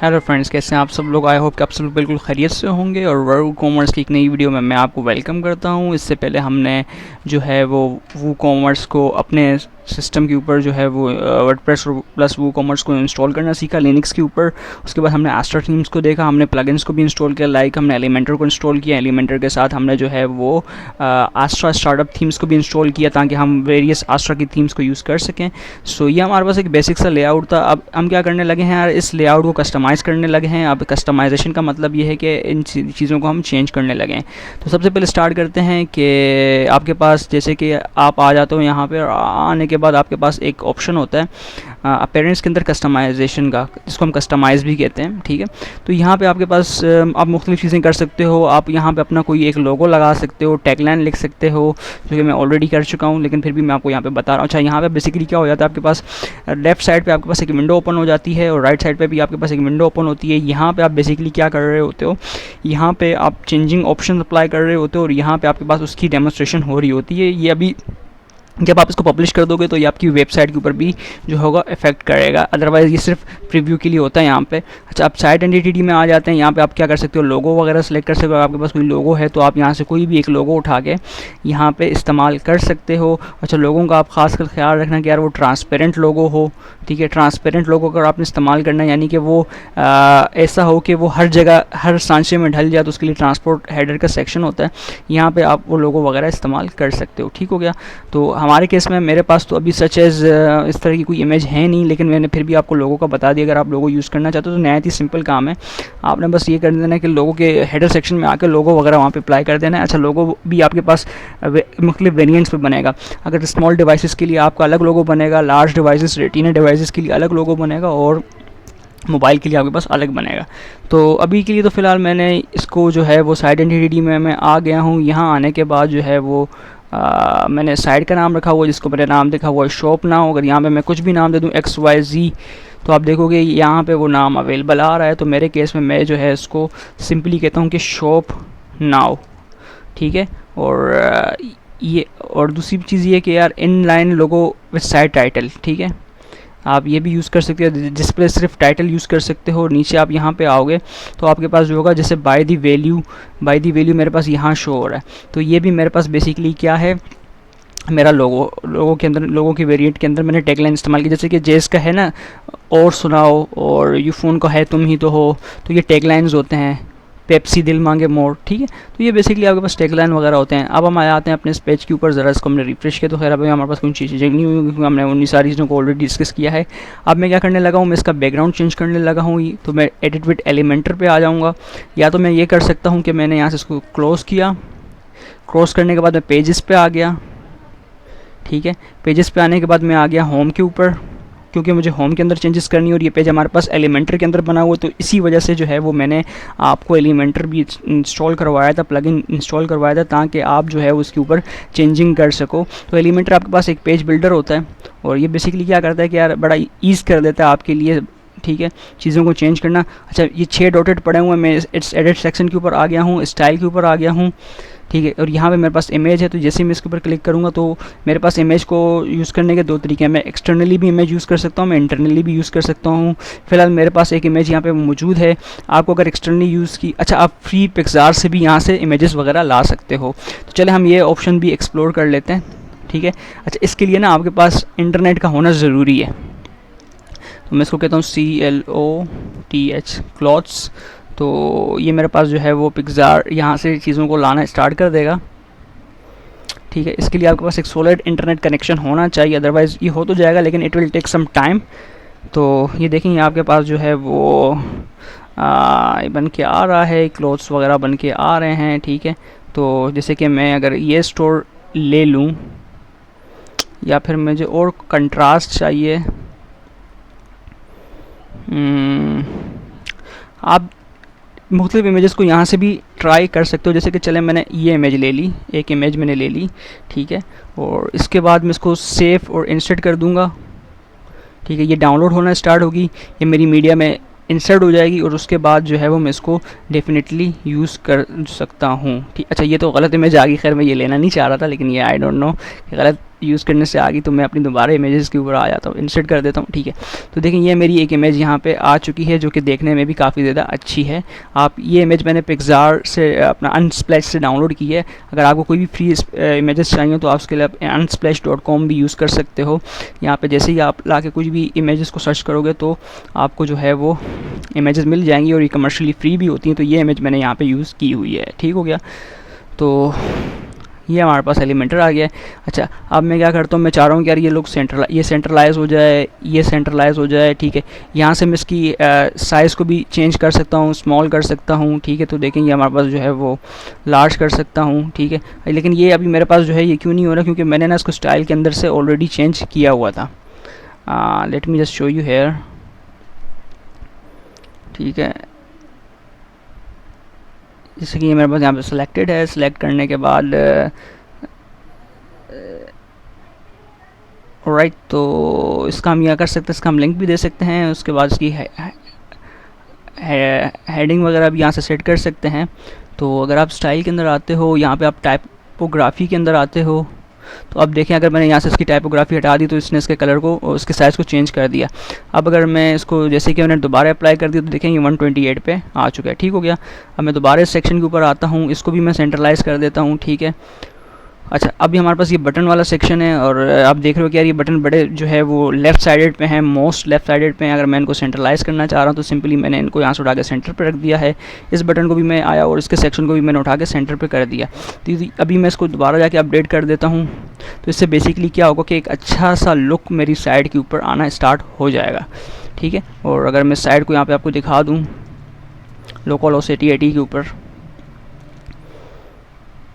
Hello friends, कैसे हैं आप सब लोग। आई होप कि आप सब लोग बिल्कुल खैरियत से होंगे और वर्ड कॉमर्स की एक नई वीडियो में मैं आपको वेलकम करता हूं। इससे पहले हमने जो है वो कॉमर्स को अपने सिस्टम के ऊपर जो है वो वर्डप्रेस प्लस वो कॉमर्स को इंस्टॉल करना सीखा लिनक्स के ऊपर। उसके बाद हमने एस्ट्रा थीम्स को देखा, हमने प्लगइन्स को भी इंस्टॉल किया, लाइक हमने एलिमेंटर को इंस्टॉल किया। एलिमेंटर के साथ हमने जो है वो एस्ट्रा स्टार्टअप थीम्स को भी इंस्टॉल किया ताकि हम वेरियस एस्ट्रा की थीम्स को यूज़ कर सकें। सो ये हमारे पास एक बेसिक सा लेआउट था। अब हम क्या करने लगे हैं यार, इस लेआउट को कस्टमाइज़ करने लगे हैं। अब कस्टमाइजेशन का मतलब ये है कि इन चीज़ों को हम चेंज करने लगे हैं। तो सबसे पहले स्टार्ट करते हैं कि आपके पास जैसे कि आप आ जाते हो यहाँ पे, और आने के बाद आपके पास एक ऑप्शन होता है अपीयरेंस के अंदर कस्टमाइजेशन का, जिसको हम कस्टमाइज़ भी कहते हैं। ठीक है, तो यहाँ पे आपके पास आप मुख्तलिफ़ चीज़ें कर सकते हो। आप यहाँ पे अपना कोई एक लोगो लगा सकते हो, टैगलाइन लिख सकते हो, जो कि मैं ऑलरेडी कर चुका हूँ, लेकिन फिर भी मैं आपको यहाँ पे बता रहा हूँ। अच्छा, यहाँ पे बेसिकली क्या हो जाता है, आपके पास लेफ्ट साइड पे आपके पास एक विंडो ओपन हो जाती है और राइट साइड पे भी आपके पास एक विंडो ओपन होती है। यहाँ पे आप बेसिकली क्या कर रहे होते हो, यहाँ पे आप चेंजिंग ऑप्शन अप्लाई कर रहे होते हो और यहाँ पे आपके पास उसकी डेमोस्ट्रेशन हो रही होती है। ये अभी जब आप इसको पब्लिश कर दोगे तो ये आपकी वेबसाइट के ऊपर भी जो होगा इफेक्ट करेगा, अदरवाइज़ ये सिर्फ प्रीव्यू के लिए होता है यहाँ पे। अच्छा, आप साइट एंटिटी में आ जाते हैं। यहाँ पे आप क्या कर सकते हो, लोगो वगैरह सेलेक्ट कर सकते हो। आपके पास कोई लोगो है तो आप यहाँ से कोई भी एक लोगो उठा के यहाँ पे इस्तेमाल कर सकते हो। अच्छा, लोगों का आप खासकर ख्याल रखना कि यार वो ट्रांसपेरेंट लोगो हो। ठीक है, ट्रांसपेरेंट लोगो अगर आपने इस्तेमाल करना है, यानी कि वो ऐसा हो कि वो हर जगह हर सांचे में ढल जाए, तो उसके लिए ट्रांसपोर्ट हेडर का सेक्शन होता है, यहाँ पे आप वो लोगो वगैरह इस्तेमाल कर सकते हो। ठीक हो गया। तो हमारे केस में मेरे पास तो अभी सच एज़ इस तरह की कोई इमेज है नहीं, लेकिन मैंने फिर भी आपको लोगों का बता दिया। अगर आप लोगो यूज़ करना चाहते हो तो नहायत ही सिंपल काम है। आपने बस ये कर देना है कि लोगों के हेडर सेक्शन में आकर लोगो वगैरह वहाँ पे अप्लाई कर देना है। अच्छा, लोगो भी आपके पास मुख्तलिफ वेरिएंट्स पे बनेगा। अगर स्मॉल डिवाइसेस के लिए आपका अलग लोगो बनेगा, लार्ज डिवाइसेस रेटिना डिवाइसेस के लिए अलग लोगो बनेगा और मोबाइल के लिए आपके पास अलग बनेगा। तो अभी के लिए तो फ़िलहाल मैंने इसको जो है वो साइट एंटिटी में मैं आ गया हूँ। यहाँ आने के बाद जो है वो मैंने साइट का नाम रखा हुआ, जिसको मैंने नाम देखा हुआ है शॉप नाउ। अगर यहाँ पे मैं कुछ भी नाम दे दूँ XYZ, तो आप देखोगे यहाँ पे वो नाम अवेलेबल आ रहा है। तो मेरे केस में मैं जो है इसको सिंपली कहता हूँ कि शॉप नाउ। ठीक है, और ये और दूसरी चीज़ ये कि यार in line logo with site title. ठीक है, आप ये भी यूज़ कर सकते हैं, डिस्प्ले सिर्फ टाइटल यूज़ कर सकते हो। नीचे आप यहाँ पे आओगे तो आपके पास जो होगा, जैसे बाय दी वैल्यू मेरे पास यहाँ शो हो रहा है। तो ये भी मेरे पास बेसिकली क्या है, मेरा लोगों के अंदर, लोगों के वेरिएंट के अंदर मैंने टैगलाइन इस्तेमाल की। जैसे कि जेस का है ना, और सुनाओ, और यूफोन का है तुम ही तो हो, तो ये टैगलाइंस होते हैं। पेप्सी दिल मांगे मोर। ठीक है, तो ये बेसिकली आपके पास टैगलाइन वगैरह होते हैं। अब हम आते हैं अपने इस पेज के ऊपर, ज़रा इसको हमने रिफ्रेश किया तो खैर अभी हमारे पास कोई चीज़ें नहीं हुई, क्योंकि हमने उन्हीं सारी चीज़ों को ऑलरेडी डिस्कस किया है। अब मैं क्या करने लगा हूँ, मैं इसका बैकग्राउंड चेंज करने लगा हूँ। तो मैं एडिट विद एलिमेंटर पे आ जाऊँगा, या तो मैं ये कर सकता हूँ कि मैंने यहाँ से इसको क्लोज़ किया। क्लोज़ करने के बाद मैं पेजेस पे आ गया। ठीक है, पेजेस पे आने के बाद मैं आ गया होम के ऊपर, क्योंकि मुझे होम के अंदर चेंजेस करनी है और ये पेज हमारे पास एलिमेंटर के अंदर बना हुआ है। तो इसी वजह से जो है वो मैंने आपको एलिमेंटर भी इंस्टॉल करवाया था, प्लगइन इंस्टॉल करवाया था, ताकि आप जो है उसके ऊपर चेंजिंग कर सको। तो एलिमेंटर आपके पास एक पेज बिल्डर होता है और ये बेसिकली क्या करता है कि यार बड़ा ईज़ कर देता है आपके लिए। ठीक है, चीज़ों को चेंज करना। अच्छा, ये 6 डॉटेड पड़े हुए हैं। मैं इट्स एडिट सेक्शन के ऊपर आ गया हूँ, स्टाइल के ऊपर आ गया हूँ। ठीक है, और यहाँ पे मेरे पास इमेज है, तो जैसे ही मैं इसके ऊपर क्लिक करूँगा तो मेरे पास इमेज को यूज़ करने के 2 तरीके हैं। मैं एक्सटर्नली भी इमेज यूज़ कर सकता हूँ, मैं इंटरनली भी यूज़ कर सकता हूँ। फिलहाल मेरे पास एक इमेज यहाँ पे मौजूद है। आपको अगर एक्सटर्नली यूज़ की, अच्छा, आप फ्री पिक्सार से भी यहाँ से इमेजेस वगैरह ला सकते हो। तो चले हम ये ऑप्शन भी एक्सप्लोर कर लेते हैं। ठीक है, अच्छा, इसके लिए ना आपके पास इंटरनेट का होना ज़रूरी है। तो मैं इसको कहता हूँ CLOTH क्लॉथ्स। तो ये मेरे पास जो है वो पिक्सार यहाँ से चीज़ों को लाना स्टार्ट कर देगा। ठीक है, इसके लिए आपके पास एक सॉलिड इंटरनेट कनेक्शन होना चाहिए, अदरवाइज़ ये हो तो जाएगा लेकिन it will take some time. तो ये देखेंगे आपके पास जो है वो बन के आ रहा है, क्लॉथ्स वगैरह बन के आ रहे हैं। ठीक है, तो जैसे कि मैं अगर ये स्टोर ले लूँ, या फिर मुझे और कंट्रास्ट चाहिए, आप मुख्तलिफ इमेजेस को यहाँ से भी ट्राई कर सकते हो। जैसे कि चले मैंने ये इमेज ले ली, एक इमेज मैंने ले ली। ठीक है, और इसके बाद मैं इसको सेव और इंसर्ट कर दूँगा। ठीक है, ये डाउनलोड होना स्टार्ट होगी, ये मेरी मीडिया में इंसर्ट हो जाएगी और उसके बाद जो है वो मैं इसको डेफिनेटली यूज़ कर सकता हूँ। ठीक, अच्छा, ये तो गलत इमेज आ गई, खैर मैं ये लेना नहीं चाह रहा था, लेकिन ये आई डोंट नो कि गलत यूज़ करने से आ गई, तो मैं अपनी दोबारा इमेजेस के ऊपर आ जाता हूँ, इंसर्ट कर देता हूँ। ठीक है, तो देखें ये मेरी एक इमेज यहाँ पे आ चुकी है जो कि देखने में भी काफ़ी ज़्यादा अच्छी है। आप ये इमेज मैंने पिक्सार से अपना अनस्प्लैश से डाउनलोड की है। अगर आपको कोई भी फ्री इमेजेस चाहिए तो आप उसके लिए unsplash.com भी यूज़ कर सकते हो। यहाँ पे जैसे ही आप ला के कुछ भी इमेजेस को सर्च करोगे तो आपको जो है वो इमेजेस मिल जाएंगी, और ये कमर्शियली फ्री भी होती हैं। तो ये इमेज मैंने यहाँ पे यूज़ की हुई है। ठीक हो गया, तो ये हमारे पास एलिमेंटर आ गया है। अच्छा, अब मैं क्या करता हूँ, मैं चाह रहा हूँ कि यार ये लोग सेंट्रलाइज हो जाए, ये सेंट्रलाइज हो जाए। ठीक है, यहाँ से मैं इसकी साइज़ को भी चेंज कर सकता हूँ, स्मॉल कर सकता हूँ। ठीक है, तो देखेंगे हमारे पास जो है वो लार्ज कर सकता हूँ। ठीक है, लेकिन ये अभी मेरे पास जो है ये क्यों नहीं हो रहा, क्योंकि मैंने ना इसको स्टाइल के अंदर से ऑलरेडी चेंज किया हुआ था। Let me just show you here. ठीक है, जैसे कि ये मेरे पास यहाँ पे सिलेक्टेड है। सिलेक्ट करने के बाद राइट, तो इसका हम यह कर सकते हैं, इसका हम लिंक भी दे सकते हैं। उसके बाद इसकी हेडिंग वगैरह भी यहाँ से सेट कर सकते हैं। तो अगर आप स्टाइल के अंदर आते हो, यहाँ पे आप टाइपोग्राफी के अंदर आते हो, तो अब देखें अगर मैंने यहाँ से इसकी टाइपोग्राफी हटा दी तो इसने इसके कलर को और इसके साइज़ को चेंज कर दिया। अब अगर मैं इसको जैसे कि मैंने दोबारा अप्लाई कर दिया तो देखें ये 128 पे आ चुका है। ठीक हो गया, अब मैं दोबारा इस सेक्शन के ऊपर आता हूँ, इसको भी मैं सेंट्रलाइज कर देता हूँ। ठीक है, अच्छा, अभी हमारे पास ये बटन वाला सेक्शन है, और आप देख रहे हो कि यार ये बटन बड़े जो है वो लेफ़्ट साइडेड पे हैं, मोस्ट लेफ़्ट साइडेड पे हैं। अगर मैं इनको सेंट्रलाइज़ करना चाह रहा हूँ तो सिंपली मैंने इनको यहाँ से उठा के सेंटर पे रख दिया है। इस बटन को भी मैं आया और इसके सेक्शन को भी मैंने उठा के सेंटर पे कर दिया। तो अभी मैं इसको दोबारा जाके अपडेट कर देता हूँ, तो इससे बेसिकली क्या होगा कि एक अच्छा सा लुक मेरी साइड के ऊपर आना स्टार्ट हो जाएगा। ठीक है, और अगर मैं साइड को यहाँ पर आपको दिखा दूँ लोकल ओसिटी 80 के ऊपर,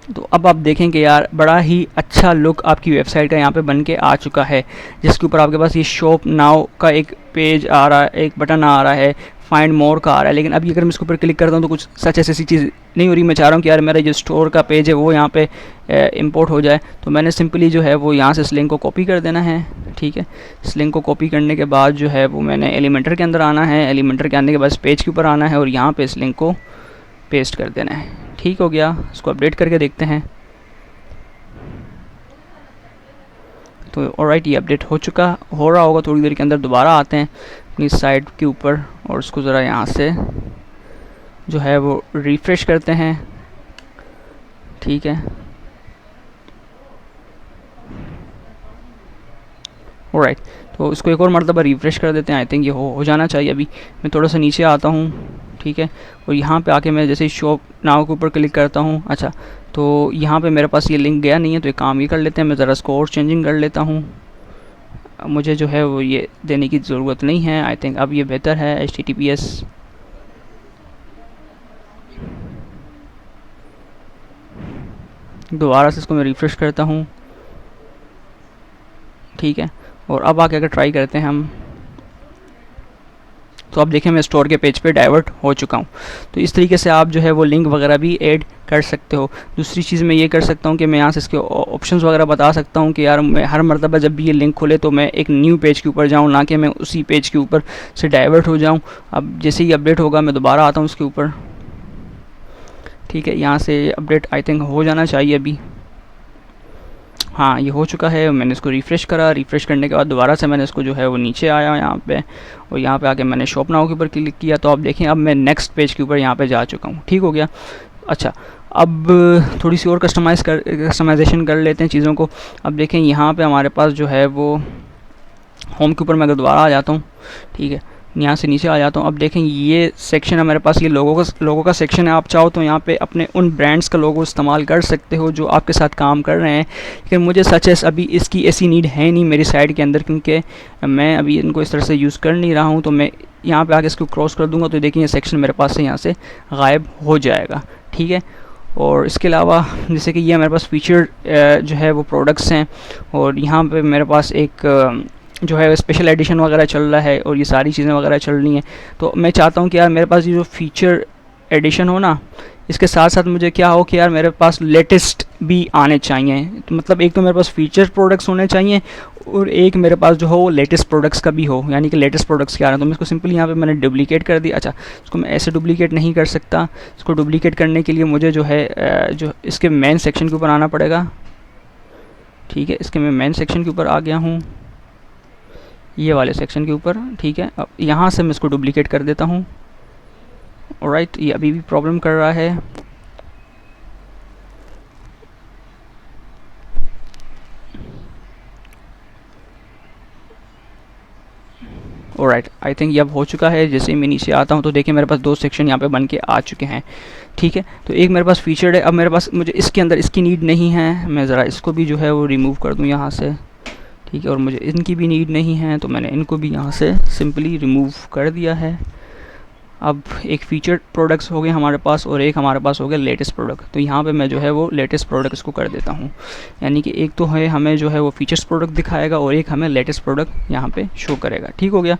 तो अब आप देखेंगे यार बड़ा ही अच्छा लुक आपकी वेबसाइट का यहाँ पे बन के आ चुका है, जिसके ऊपर आपके पास ये शॉप नाउ का एक पेज आ रहा है, एक बटन आ रहा है, फाइंड मोर का आ रहा है। लेकिन अभी अगर मैं इसके ऊपर क्लिक करता हूँ तो कुछ सच ऐसी चीज़ नहीं हो रही। मैं चाह रहा हूँ कि यार मेरा जो स्टोर का पेज है वो यहाँ पे इंपोर्ट हो जाए। तो मैंने सिंपली जो है वो यहाँ से इस लिंक को कॉपी कर देना है। ठीक है, इस लिंक को कॉपी करने के बाद जो है वो मैंने एलिमेंटर के अंदर आना है। एलिमेंटर के आने के बाद पेज के ऊपर आना है और यहाँ पर इस लिंक को पेस्ट कर देना है। ठीक हो गया, इसको अपडेट करके देखते हैं। तो ऑलराइट, ये अपडेट हो रहा होगा थोड़ी देर के अंदर। दोबारा आते हैं अपनी साइट के ऊपर और उसको ज़रा यहाँ से जो है वो रिफ़्रेश करते हैं। ठीक है, ऑलराइट, तो इसको एक और मरतबा रिफ़्रेश कर देते हैं। आई थिंक ये हो जाना चाहिए। अभी मैं थोड़ा सा नीचे आता हूँ। ठीक है, और यहाँ पे आके मैं जैसे ही शॉप नाउ के ऊपर क्लिक करता हूँ, अच्छा, तो यहाँ पे मेरे पास ये लिंक गया नहीं है। तो एक काम ये कर लेते हैं, मैं ज़रा इसको और चेंजिंग कर लेता हूँ। मुझे जो है वो ये देने की ज़रूरत नहीं है। आई थिंक अब ये बेहतर है। HTTPS दोबारा से इसको मैं रिफ़्रेश करता हूँ। ठीक है, और अब आके अगर ट्राई करते हैं हम, तो आप देखें मैं स्टोर के पेज पे डाइवर्ट हो चुका हूँ। तो इस तरीके से आप जो है वो लिंक वगैरह भी ऐड कर सकते हो। दूसरी चीज़ मैं ये कर सकता हूँ कि मैं यहाँ से इसके ऑप्शंस वगैरह बता सकता हूँ कि यार मैं हर मरतबा जब भी ये लिंक खुले तो मैं एक न्यू पेज के ऊपर जाऊँ, ना कि मैं उसी पेज के ऊपर से डाइवर्ट हो जाऊँ। अब जैसे ही अपडेट होगा मैं दोबारा आता हूँ उसके ऊपर। ठीक है, यहाँ से अपडेट आई थिंक हो जाना चाहिए अभी। हाँ, ये हो चुका है। मैंने इसको रिफ़्रेश करा, रिफ़्रेश करने के बाद दोबारा से मैंने इसको जो है वो नीचे आया यहाँ पे, और यहाँ पे आके मैंने शॉप नाउ के ऊपर क्लिक किया। तो आप देखें अब मैं नेक्स्ट पेज के ऊपर यहाँ पे जा चुका हूँ। ठीक हो गया, अच्छा, अब थोड़ी सी और कस्टमाइजेशन कर लेते हैं चीज़ों को। अब देखें यहाँ पे हमारे पास जो है वो होम के ऊपर मैं अगर दोबारा आ जाता हूँ, ठीक है, यहाँ से नीचे आ जाता हूँ। अब देखें ये सेक्शन है मेरे पास, ये लोगों का सेक्शन है। आप चाहो तो यहाँ पे अपने उन ब्रांड्स का लोगो इस्तेमाल कर सकते हो जो आपके साथ काम कर रहे हैं। लेकिन मुझे सच है अभी इसकी ऐसी नीड है नहीं मेरी साइट के अंदर, क्योंकि मैं अभी इनको इस तरह से यूज़ कर नहीं रहा हूँ। तो मैं यहाँ पे आके इसको क्रॉस कर दूँगा तो देखिए ये सेक्शन मेरे पास से यहाँ से गायब हो जाएगा। ठीक है, और इसके अलावा जैसे कि ये मेरे पास फीचर जो है वो प्रोडक्ट्स हैं, और यहाँ पे मेरे पास एक जो है स्पेशल एडिशन वगैरह चल रहा है और ये सारी चीज़ें वगैरह चल रही हैं। तो मैं चाहता हूँ कि यार मेरे पास ये जो फीचर एडिशन हो ना, इसके साथ साथ मुझे क्या हो कि यार मेरे पास लेटेस्ट भी आने चाहिए। तो मतलब एक तो मेरे पास फीचर प्रोडक्ट्स होने चाहिए और एक मेरे पास जो हो वो लेटेस्ट प्रोडक्ट्स का भी हो, यानी कि लेटेस्ट प्रोडक्ट्स क्या आ रहे हैं। तो मैं इसको सिंपली यहाँ पे मैंने डुप्लीकेट कर दिया। अच्छा, इसको मैं ऐसे डुप्लीकेट नहीं कर सकता। इसको डुप्लीकेट करने के लिए मुझे जो है जो इसके मेन सेक्शन के ऊपर आना पड़ेगा। ठीक है, इसके मैं मेन सेक्शन के ऊपर आ गया हूँ, ये वाले सेक्शन के ऊपर। ठीक है, अब यहाँ से मैं इसको डुप्लीकेट कर देता हूँ। ऑलराइट, ये अभी भी प्रॉब्लम कर रहा है। ऑलराइट, आई थिंक ये अब हो चुका है। जैसे ही मैं नीचे आता हूँ तो देखिए मेरे पास 2 सेक्शन यहाँ पे बन के आ चुके हैं। ठीक है, तो एक मेरे पास फीचर्ड है। अब मेरे पास मुझे इसके अंदर इसकी नीड नहीं है, मैं ज़रा इसको भी जो है वो रिमूव कर दूँ यहाँ से। ठीक है, और मुझे इनकी भी नीड नहीं है तो मैंने इनको भी यहाँ से सिंपली रिमूव कर दिया है। अब एक फीचर्ड प्रोडक्ट्स हो गए हमारे पास और एक हमारे पास हो गया लेटेस्ट प्रोडक्ट। तो यहाँ पे मैं जो है वो लेटेस्ट प्रोडक्ट इसको कर देता हूँ, यानी कि एक तो है हमें जो है वो फीचर्स प्रोडक्ट दिखाएगा और एक हमें लेटेस्ट प्रोडक्ट यहाँ पे शो करेगा। ठीक हो गया।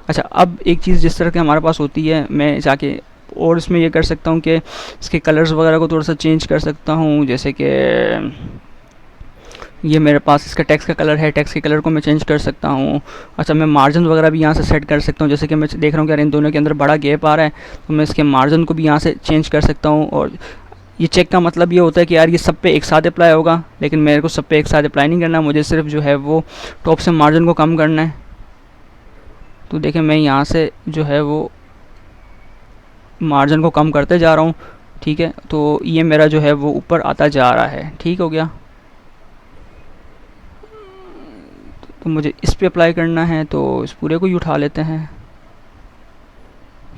अच्छा, अब एक चीज़ जिस तरह की हमारे पास होती है, मैं जाके और इसमें ये कर सकता हूँ कि इसके कलर्स वगैरह को थोड़ा सा चेंज कर सकता हूँ। जैसे कि ये मेरे पास इसका टेक्स्ट का कलर है, टेक्स्ट के कलर को मैं चेंज कर सकता हूँ। अच्छा, मैं मार्जिन वगैरह भी यहाँ से सेट कर सकता हूँ। जैसे कि मैं देख रहा हूँ कि यार इन दोनों के अंदर बड़ा गैप आ रहा है, तो मैं इसके मार्जिन को भी यहाँ से चेंज कर सकता हूँ। और ये चेक का मतलब ये होता है कि यार ये सब पे एक साथ अप्लाई होगा, लेकिन मेरे को सब पे एक साथ अप्लाई नहीं करना, मुझे सिर्फ जो है वो टॉप से मार्जिन को कम करना है। तो देखें मैं यहाँ से जो है वो मार्जिन को कम करते जा रहा हूँ। ठीक है, तो ये मेरा जो है वो ऊपर आता जा रहा है। ठीक हो गया। तो मुझे इस पे अप्लाई करना है, तो इस पूरे को ही उठा लेते हैं।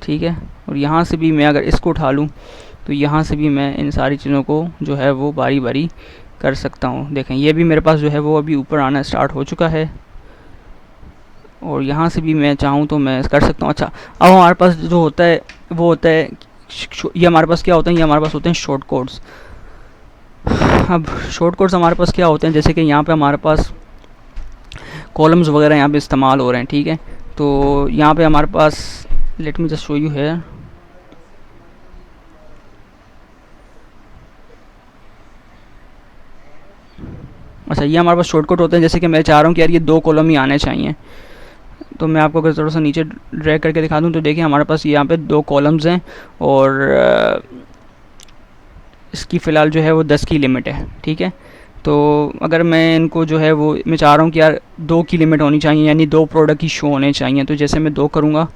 ठीक है, और यहाँ से भी मैं अगर इसको उठा लूँ तो यहाँ से भी मैं इन सारी चीज़ों को जो है वो बारी बारी कर सकता हूँ। देखें ये भी मेरे पास जो है वो अभी ऊपर आना स्टार्ट हो चुका है, और यहाँ से भी मैं चाहूँ तो मैं कर सकता हूँ। अच्छा, अब हमारे पास जो होता है वो होता है, ये हमारे पास क्या होता है, ये हमारे पास होते हैं शॉर्ट कोड्स। अब शॉर्ट कोड्स हमारे पास क्या होते हैं, जैसे कि यहाँ पे हमारे पास कॉलम्स वगैरह यहाँ पे इस्तेमाल हो रहे हैं। ठीक है, तो यहाँ पे हमारे पास, let me just show you है, अच्छा ये हमारे पास शॉर्टकट होते हैं। जैसे कि मैं चाह रहा हूँ कि यार ये 2 कॉलम ही आने चाहिए, तो मैं आपको अगर थोड़ा सा नीचे ड्रैग करके दिखा दूँ तो देखिए हमारे पास यहाँ पे 2 कॉलम्स हैं और इसकी फ़िलहाल जो है वो 10 की लिमिट है। ठीक है, तो अगर मैं इनको जो है वो मैं चाह रहा हूँ कि यार 2 की लिमिट होनी चाहिए, यानी 2 प्रोडक्ट ही शो होने चाहिए। तो जैसे मैं 2 करूँगा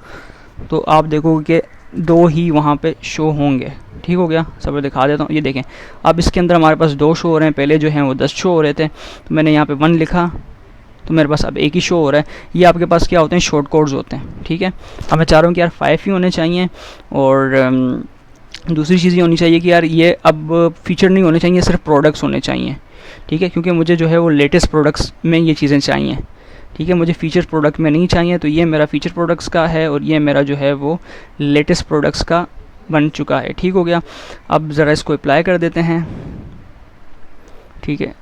तो आप देखोगे कि 2 ही वहाँ पे शो होंगे। ठीक हो गया, सब दिखा देता हूँ। ये देखें अब इसके अंदर हमारे पास 2 शो हो रहे हैं, पहले जो हैं वो 10 शो हो रहे थे। तो मैंने यहाँ पे 1 लिखा तो मेरे पास अब 1 ही शो हो रहा है। ये आपके पास क्या होते हैं, शॉर्ट कोड्स होते हैं। ठीक है, अब मैं चाह रहा हूँ कि यार 5 ही होने चाहिए, और दूसरी चीज़ ये होनी चाहिए कि यार ये अब फीचर नहीं होने चाहिए, सिर्फ प्रोडक्ट्स होने चाहिए। ठीक है, क्योंकि मुझे जो है वो लेटेस्ट प्रोडक्ट्स में ये चीज़ें चाहिए। ठीक है, मुझे फीचर प्रोडक्ट में नहीं चाहिए। तो ये मेरा फीचर प्रोडक्ट्स का है और ये मेरा जो है वो लेटेस्ट प्रोडक्ट्स का बन चुका है। ठीक हो गया, अब ज़रा इसको अप्लाई कर देते हैं। ठीक है,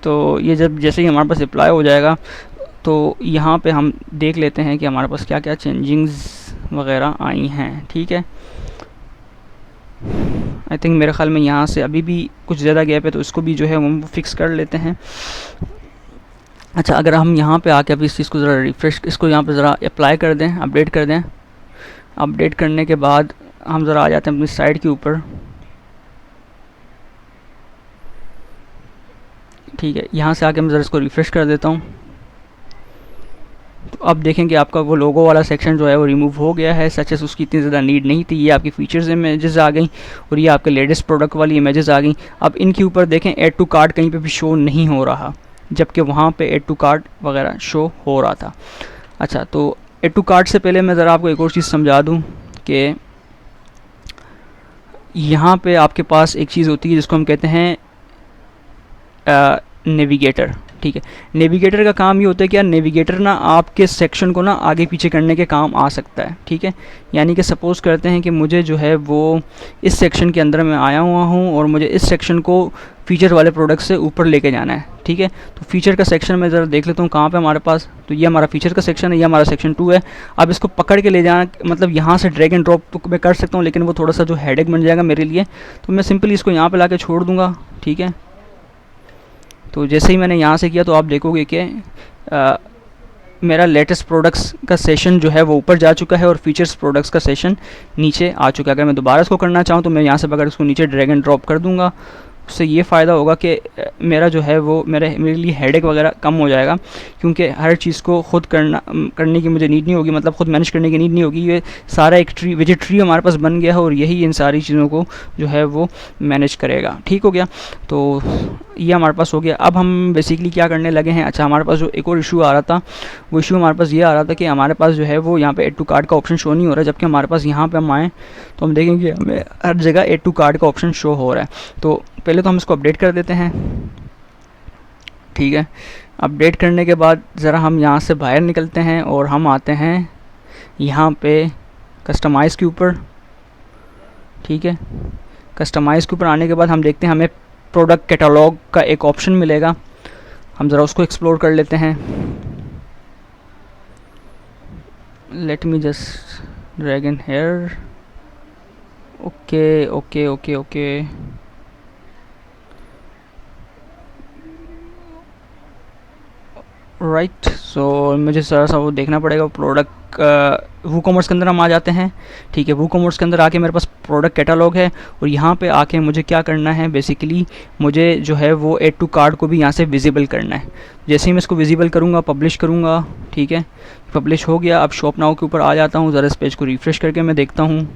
तो ये जब जैसे ही हमारे पास अप्लाई हो जाएगा तो यहाँ पे हम देख लेते हैं कि हमारे पास क्या क्या चेंजिंग्स वगैरह आई हैं। ठीक है, आई थिंक मेरे ख़्याल में यहाँ से अभी भी कुछ ज़्यादा गैप है, तो इसको भी जो है हम फिक्स कर लेते हैं। अच्छा, अगर हम यहाँ पे आके अभी इस चीज़ को ज़रा रिफ़्रेश, इसको यहाँ पे ज़रा अप्लाई कर दें, अपडेट कर दें। अपडेट करने के बाद हम ज़रा आ जाते हैं अपनी साइट के ऊपर। ठीक है, यहाँ से आके मैं ज़रा इसको रिफ़्रेश कर देता हूँ। तो अब देखेंगे आपका वो लोगो वाला सेक्शन जो है वो रिमूव हो गया है। सच एस उसकी इतनी ज़्यादा नीड नहीं थी। ये आपकी फ़ीचर्स इमेजेस आ गई और ये आपके लेटेस्ट प्रोडक्ट वाली इमेजेस आ गई। अब इनके ऊपर देखें ऐड टू कार्ट कहीं पे भी शो नहीं हो रहा, जबकि वहाँ पे ऐड टू कार्ट वगैरह शो हो रहा था। अच्छा, तो ऐड टू कार्ट से पहले मैं ज़रा आपको एक और चीज़ समझा दूँ कि यहाँ पे आपके पास एक चीज़ होती है जिसको हम कहते हैं नेविगेटर। ठीक है, नेविगेटर का काम ये होता है कि यार नेविगेटर ना आपके सेक्शन को ना आगे पीछे करने के काम आ सकता है। ठीक है, यानी कि सपोज़ करते हैं कि मुझे जो है वो इस सेक्शन के अंदर मैं आया हुआ हूँ और मुझे इस सेक्शन को फ़ीचर वाले प्रोडक्ट से ऊपर लेके जाना है। ठीक है, तो फ़ीचर का सेक्शन में ज़रा देख लेता हूँ कहाँ पे हमारे पास। तो ये हमारा फ़ीचर का सेक्शन है, ये हमारा सेक्शन 2 है। अब इसको पकड़ के ले जाना, मतलब यहाँ से ड्रैग एंड ड्रॉप तो मैं कर सकता हूँ, लेकिन वो थोड़ा सा जो हेडेक बन जाएगा मेरे लिए। तो मैं सिंपली इसको यहाँ पर ला के छोड़ दूँगा। ठीक है, तो जैसे ही मैंने यहाँ से किया तो आप देखोगे कि मेरा लेटेस्ट प्रोडक्ट्स का सेशन जो है वो ऊपर जा चुका है और फीचर्स प्रोडक्ट्स का सेशन नीचे आ चुका है। अगर मैं दोबारा इसको करना चाहूँ तो मैं यहाँ से अगर इसको नीचे ड्रैग एंड ड्रॉप कर दूँगा उससे ये फ़ायदा होगा कि मेरा जो है वो मेरे लिए हेडेक वगैरह कम हो जाएगा, क्योंकि हर चीज़ को खुद करने की मुझे नीड नहीं होगी, मतलब खुद मैनेज करने की नीड नहीं होगी। ये सारा एक विजिट ट्री हमारे पास बन गया है और यही इन सारी चीज़ों को जो है वो मैनेज करेगा। ठीक हो गया, तो ये हमारे पास हो गया। अब हम बेसिकली क्या करने लगे हैं, अच्छा हमारे पास जो एक और इशू आ रहा था, वो इशू हमारे पास ये आ रहा था कि हमारे पास जो है वो यहाँ पे ऐड टू कार्ट का ऑप्शन शो नहीं हो रहा है, जबकि हमारे पास यहाँ पे हम आएँ तो हम देखेंगे हमें हर जगह ऐड टू कार्ट का ऑप्शन शो हो रहा है। तो पहले तो हम इसको अपडेट कर देते हैं। ठीक है, अपडेट करने के बाद ज़रा हम यहाँ से बाहर निकलते हैं और हम आते हैं यहाँ पे कस्टमाइज़ के ऊपर। ठीक है, कस्टमाइज़ के ऊपर आने के बाद हम देखते हैं हमें प्रोडक्ट कैटलॉग का एक ऑप्शन मिलेगा, हम ज़रा उसको एक्सप्लोर कर लेते हैं। Let me just drag in here. Okay okay okay okay, right. So मुझे ज़रा सा वो देखना पड़ेगा प्रोडक्ट। वूकॉमर्स के अंदर हम आ जाते हैं। ठीक है, वूकॉमर्स के अंदर आके मेरे पास प्रोडक्ट कैटलॉग है और यहाँ पे आके मुझे क्या करना है, बेसिकली मुझे जो है वो ऐड टू कार्ट को भी यहाँ से विजिबल करना है। जैसे ही मैं इसको विजिबल करूँगा, पब्लिश करूँगा, ठीक है, पब्लिश हो गया। अब शॉप नाउ के ऊपर आ जाता हूँ, ज़रा इस पेज को रिफ्रेश करके मैं देखता हूँ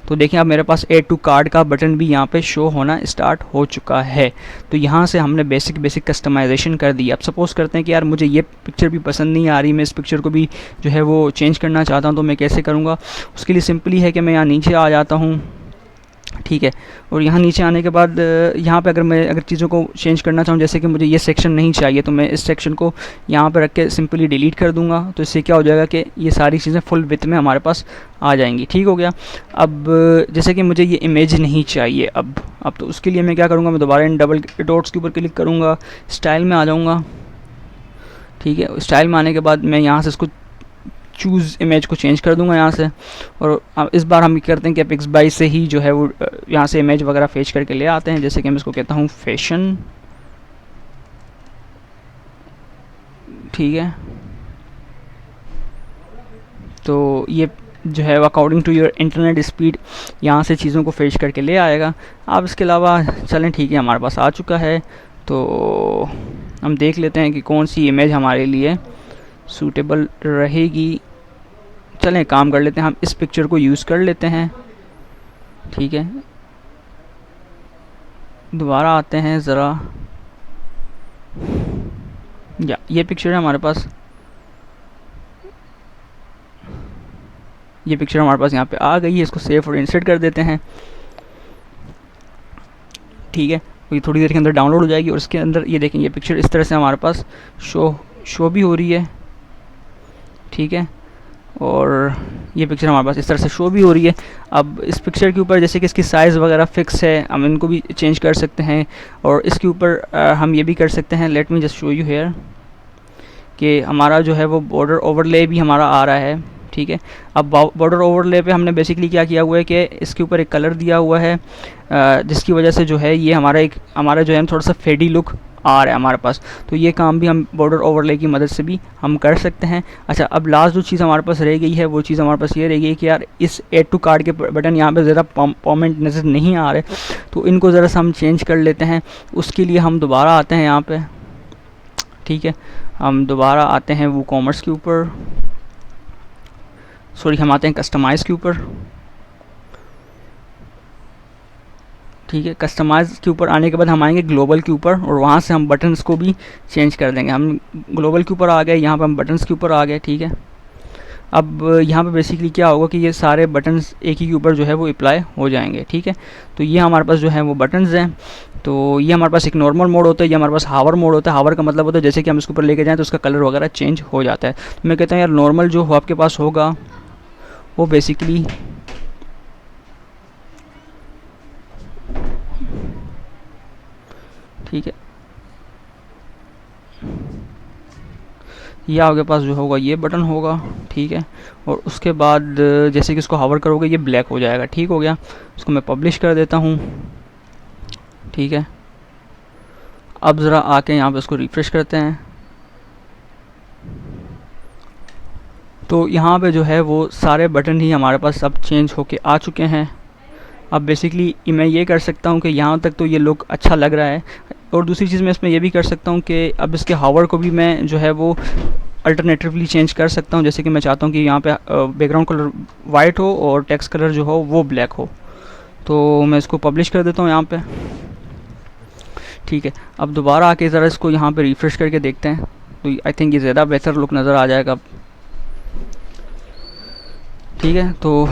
तो देखिए अब मेरे पास ऐड टू कार्ट का बटन भी यहाँ पे शो होना स्टार्ट हो चुका है। तो यहाँ से हमने बेसिक कस्टमाइजेशन कर दी। अब सपोज़ करते हैं कि यार मुझे ये पिक्चर भी पसंद नहीं आ रही, मैं इस पिक्चर को भी जो है वो चेंज करना चाहता हूँ, तो मैं कैसे करूँगा? उसके लिए सिंपली है कि मैं यहाँ नीचे आ जाता हूँ। ठीक है, और यहाँ नीचे आने के बाद यहाँ पे अगर चीज़ों को चेंज करना चाहूँ, जैसे कि मुझे ये सेक्शन नहीं चाहिए, तो मैं इस सेक्शन को यहाँ पे रख के सिंपली डिलीट कर दूँगा। तो इससे क्या हो जाएगा कि ये सारी चीज़ें फुल विड्थ में हमारे पास आ जाएंगी। ठीक हो गया। अब जैसे कि मुझे ये इमेज नहीं चाहिए अब तो उसके लिए मैं क्या करूँगा, मैं दोबारा इन डबल डॉट्स के ऊपर क्लिक करूँगा, स्टाइल में आ जाऊँगा। ठीक है, स्टाइल में आने के बाद मैं यहाँ से इसको चूज़ इमेज को चेंज कर दूंगा यहाँ से। और अब इस बार हम करते हैं कि पिक्सबाई से ही जो है वो यहाँ से इमेज वगैरह फेच करके ले आते हैं। जैसे कि मैं इसको कहता हूँ फैशन। ठीक है, तो ये जो है according to your internet speed यहाँ से चीज़ों को फेच करके ले आएगा। अब इसके अलावा चलें, ठीक है, हमारे पास आ चुका है, तो हम देख लेते हैं कि कौन सी इमेज हमारे लिए सूटेबल रहेगी। चलें काम कर लेते हैं, हम इस पिक्चर को यूज़ कर लेते हैं। ठीक है, दोबारा आते हैं ज़रा, या ये पिक्चर है हमारे पास, ये पिक्चर हमारे पास यहाँ पे आ गई है। इसको सेव और इंसर्ट कर देते हैं। ठीक है, ये थोड़ी देर के अंदर डाउनलोड हो जाएगी और इसके अंदर ये देखें, ये पिक्चर इस तरह से हमारे पास शो भी हो रही है। ठीक है, और ये पिक्चर हमारे पास इस तरह से शो भी हो रही है। अब इस पिक्चर के ऊपर जैसे कि इसकी साइज़ वगैरह फ़िक्स है, हम इनको भी चेंज कर सकते हैं। और इसके ऊपर हम ये भी कर सकते हैं, let me just show you here, कि हमारा जो है वो बॉर्डर ओवरले भी हमारा आ रहा है। ठीक है, अब बॉर्डर ओवरले पे हमने बेसिकली क्या किया हुआ है कि इसके ऊपर एक कलर दिया हुआ है, जिसकी वजह से जो है ये हमारा जो है थोड़ा सा फेडी लुक आ रहा है हमारे पास। तो ये काम भी हम बॉर्डर ओवरले की मदद से भी हम कर सकते हैं। अच्छा, अब लास्ट जो चीज़ हमारे पास रह गई है, वो चीज़ हमारे पास ये रह गई है कि यार इस ऐड टू कार्ट के बटन यहाँ पे ज़रा परमानेंट नज़र नहीं आ रहे, तो इनको ज़रा सा हम चेंज कर लेते हैं। उसके लिए हम दोबारा आते हैं यहाँ पे। ठीक है, हम दोबारा आते हैं वूकॉमर्स के ऊपर, सॉरी हम आते हैं कस्टमाइज़ के ऊपर। ठीक है, कस्टमाइज़ के ऊपर आने के बाद हम आएंगे ग्लोबल के ऊपर और वहाँ से हम बटन्स को भी चेंज कर देंगे। हम ग्लोबल के ऊपर आ गए, यहाँ पे हम बटन्स के ऊपर आ गए। ठीक है, अब यहाँ पे बेसिकली क्या होगा कि ये सारे बटन्स एक ही के ऊपर जो है वो अप्लाई हो जाएंगे। ठीक है, तो ये हमारे पास जो है वो बटन्स हैं। तो ये हमारे पास एक नॉर्मल मोड होता है, ये हमारे पास हावर मोड होता है। हावर का मतलब होता है जैसे कि हम इसके ऊपर लेके जाएँ तो उसका कलर वगैरह चेंज हो जाता है। तो मैं कहता हूँ यार नॉर्मल जो आपके पास होगा वो बेसिकली ठीक है, ये आपके पास जो होगा ये बटन होगा। ठीक है, और उसके बाद जैसे कि इसको हावर करोगे ये ब्लैक हो जाएगा। ठीक हो गया, उसको मैं पब्लिश कर देता हूँ। ठीक है, अब ज़रा आके यहाँ पे इसको रिफ़्रेश करते हैं, तो यहाँ पे जो है वो सारे बटन ही हमारे पास सब चेंज होके आ चुके हैं। अब बेसिकली मैं ये कर सकता हूँ कि यहाँ तक तो ये लुक अच्छा लग रहा है, और दूसरी चीज़ मैं इसमें ये भी कर सकता हूँ कि अब इसके हावर को भी मैं जो है वो अल्टरनेटिवली चेंज कर सकता हूँ। जैसे कि मैं चाहता हूँ कि यहाँ पे बैकग्राउंड कलर वाइट हो और टेक्स्ट कलर जो हो वो ब्लैक हो। तो मैं इसको पब्लिश कर देता हूँ यहाँ पे। ठीक है, अब दोबारा आके ज़रा इसको यहाँ पे रिफ़्रेश करके देखते हैं, तो आई थिंक ये ज़्यादा बेहतर लुक नज़र आ जाएगा। ठीक है, तो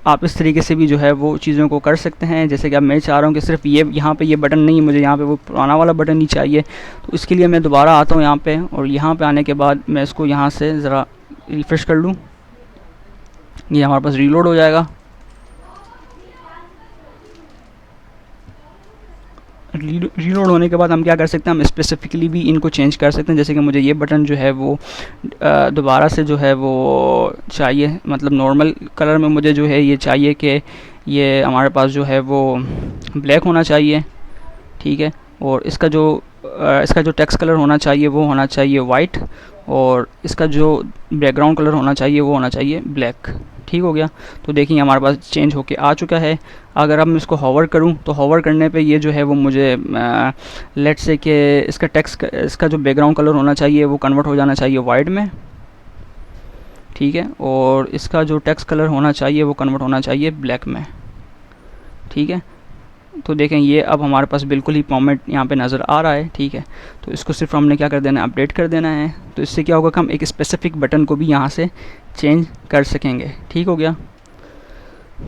आप इस तरीके से भी जो है वो चीज़ों को कर सकते हैं। जैसे कि अब मैं चाह रहा हूँ कि सिर्फ ये यहाँ पे ये बटन नहीं, मुझे यहाँ पे वो पुराना वाला बटन ही चाहिए। तो इसके लिए मैं दोबारा आता हूँ यहाँ पे, और यहाँ पे आने के बाद मैं इसको यहाँ से ज़रा रिफ़्रेश कर लूँ, ये हमारे पास रीलोड हो जाएगा। रीलोड होने के बाद हम क्या कर सकते हैं, हम स्पेसिफिकली भी इनको चेंज कर सकते हैं। जैसे कि मुझे ये बटन जो है वो दोबारा से जो है वो चाहिए, मतलब नॉर्मल कलर में मुझे जो है ये चाहिए कि ये हमारे पास जो है वो ब्लैक होना चाहिए। ठीक है, और इसका जो टेक्स्ट कलर होना चाहिए वो होना चाहिए वाइट, और इसका जो बैकग्राउंड कलर होना चाहिए वो होना चाहिए ब्लैक। ठीक हो गया, तो देखिए हमारे पास चेंज होके आ चुका है। अगर अब मैं इसको हॉवर करूं तो हॉवर करने पे ये जो है वो मुझे लेट्स से कि इसका जो बैकग्राउंड कलर होना चाहिए वो कन्वर्ट हो जाना चाहिए वाइट में। ठीक है, और इसका जो टेक्स्ट कलर होना चाहिए वो कन्वर्ट होना चाहिए ब्लैक में। ठीक है, तो देखें ये अब हमारे पास बिल्कुल ही फॉर्मेट यहाँ पे नज़र आ रहा है। ठीक है, तो इसको सिर्फ हमने क्या कर देना है, अपडेट कर देना है। तो इससे क्या होगा कि हम एक स्पेसिफिक बटन को भी यहाँ से चेंज कर सकेंगे। ठीक हो गया,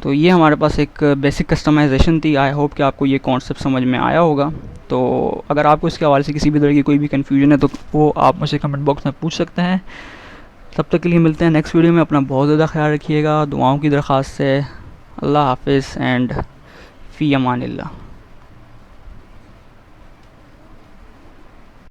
तो ये हमारे पास एक बेसिक कस्टमाइजेशन थी। आई होप कि आपको ये कॉन्सेप्ट समझ में आया होगा। तो अगर आपको इसके हवाले से किसी भी तरह की कोई भी कन्फ्यूजन है तो वो आप मुझे कमेंट बॉक्स में पूछ सकते हैं। तब तक के लिए मिलते हैं नेक्स्ट वीडियो में। अपना बहुत ज़्यादा ख्याल रखिएगा, दुआओं की दरख्वास्त से। अल्लाह हाफिज़ एंड फ़ी अमानिल्लाह।